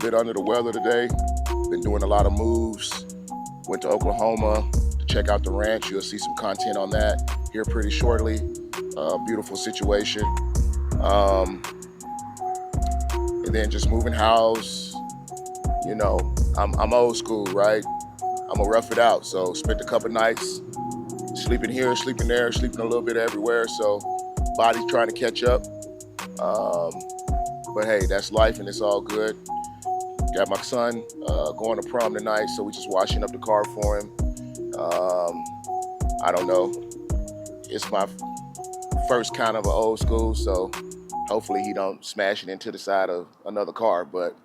bit under the weather today. Been doing a lot of moves. Went to Oklahoma to check out the ranch. You'll see some content on that here pretty shortly. Beautiful situation. And then just moving house. You know, I'm old school, right? I'm gonna rough it out. So spent a couple nights sleeping here, sleeping there, sleeping a little bit everywhere. So body's trying to catch up. But hey, that's life and it's all good. Got my son going to prom tonight, so we just washing up the car for him. I don't know. It's my first kind of an old school, so hopefully he don't smash it into the side of another car, but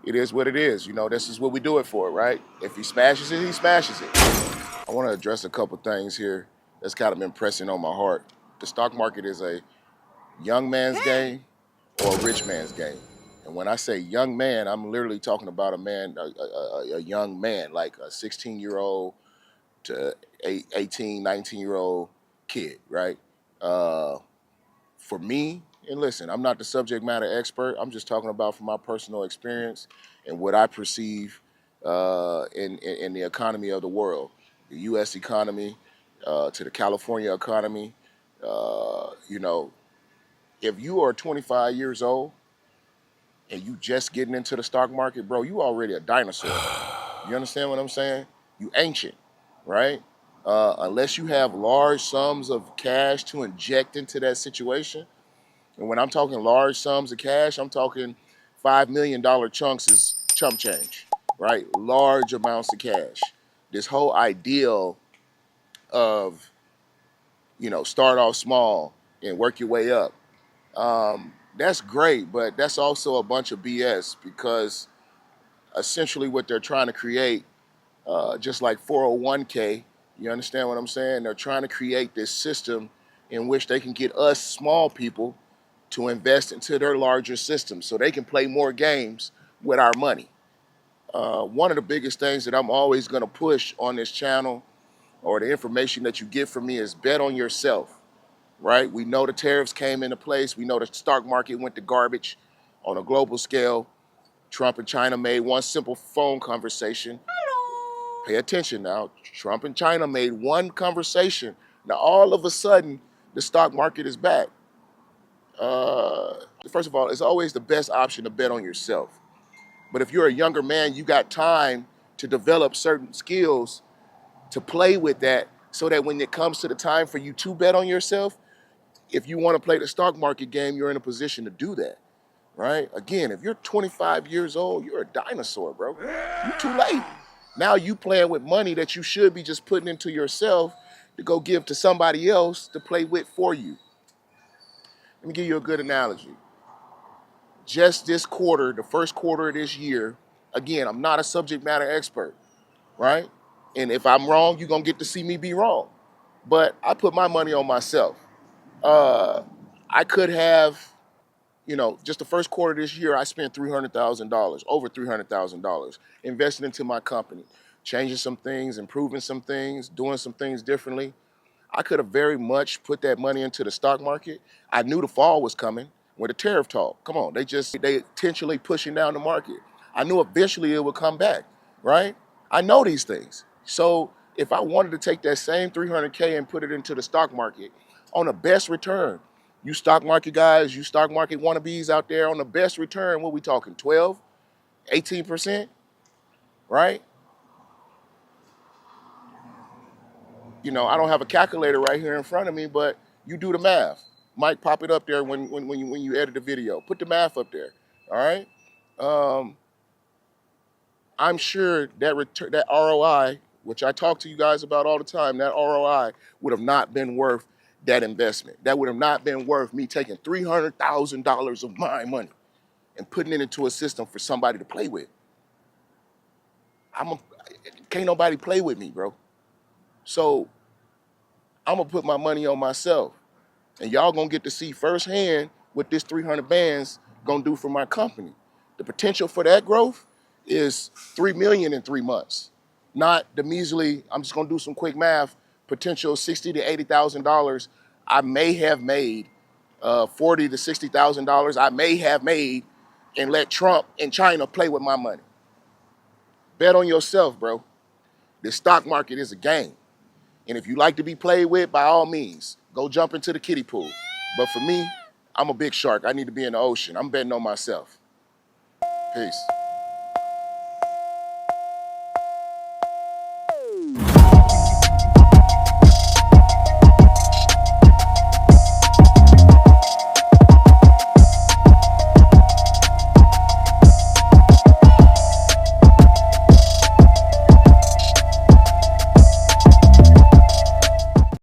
it is what it is. You know, this is what we do it for, right? If he smashes it, he smashes it. I want to address a couple things here that's kind of been pressing on my heart. The stock market is a young man's game or a rich man's game. And when I say young man, I'm literally talking about a man, a young man, like a 16-year-old to 18, 19-year-old kid, right? For me, and listen, I'm not the subject matter expert. I'm just talking about from my personal experience and what I perceive in the economy of the world, the U.S. economy, to the California economy. You know, if you are 25 years old and you just getting into the stock market, bro, you already a dinosaur. You understand what I'm saying? You ancient, right? Unless you have large sums of cash to inject into that situation. And when I'm talking large sums of cash, I'm talking $5 million chunks is chump change, right? Large amounts of cash. This whole ideal of, you know, start off small and work your way up. That's great, but that's also a bunch of BS because essentially what they're trying to create, just like 401k, you understand what I'm saying? They're trying to create this system in which they can get us small people to invest into their larger system so they can play more games with our money. One of the biggest things that I'm always going to push on this channel or the information that you get from me is bet on yourself. Right? We know the tariffs came into place. We know the stock market went to garbage on a global scale. Trump and China made one simple phone conversation. Hello. Pay attention now. Trump and China made one conversation. Now, all of a sudden, the stock market is back. First of all, it's always the best option to bet on yourself. But if you're a younger man, you got time to develop certain skills to play with that so that when it comes to the time for you to bet on yourself, if you want to play the stock market game, you're in a position to do that, right? Again, if you're 25 years old, you're a dinosaur, bro. You're too late. Now you playing with money that you should be just putting into yourself to go give to somebody else to play with for you. Let me give you a good analogy. Just this quarter, the first quarter of this year, again, I'm not a subject matter expert, right? And if I'm wrong, you're going to get to see me be wrong. But I put my money on myself. I could have, you know, just the first quarter of this year, I spent $300,000, over $300,000, investing into my company, changing some things, improving some things, doing some things differently. I could have very much put that money into the stock market. I knew the fall was coming with the tariff talk. Come on, they intentionally pushing down the market. I knew eventually it would come back, right? I know these things. So if I wanted to take that same 300K and put it into the stock market on the best return, you stock market guys, you stock market wannabes out there on the best return, what we talking, 12, 18%, right? You know, I don't have a calculator right here in front of me, but you do the math. Mike, pop it up there when you edit the video. Put the math up there, all right? I'm sure that ROI, which I talk to you guys about all the time, that ROI would have not been worth that investment. That would have not been worth me taking $300,000 of my money and putting it into a system for somebody to play with. Can't nobody play with me, bro. So I'm gonna put my money on myself. And y'all gonna get to see firsthand what this 300 bands gonna do for my company. The potential for that growth is 3 million in 3 months. Not the measly, I'm just gonna do some quick math, potential $60,000 to $80,000. I may have made $40,000 to $60,000. I may have made and let Trump and China play with my money. Bet on yourself, bro. The stock market is a game. And if you like to be played with, by all means, go jump into the kiddie pool. But for me, I'm a big shark. I need to be in the ocean. I'm betting on myself. Peace.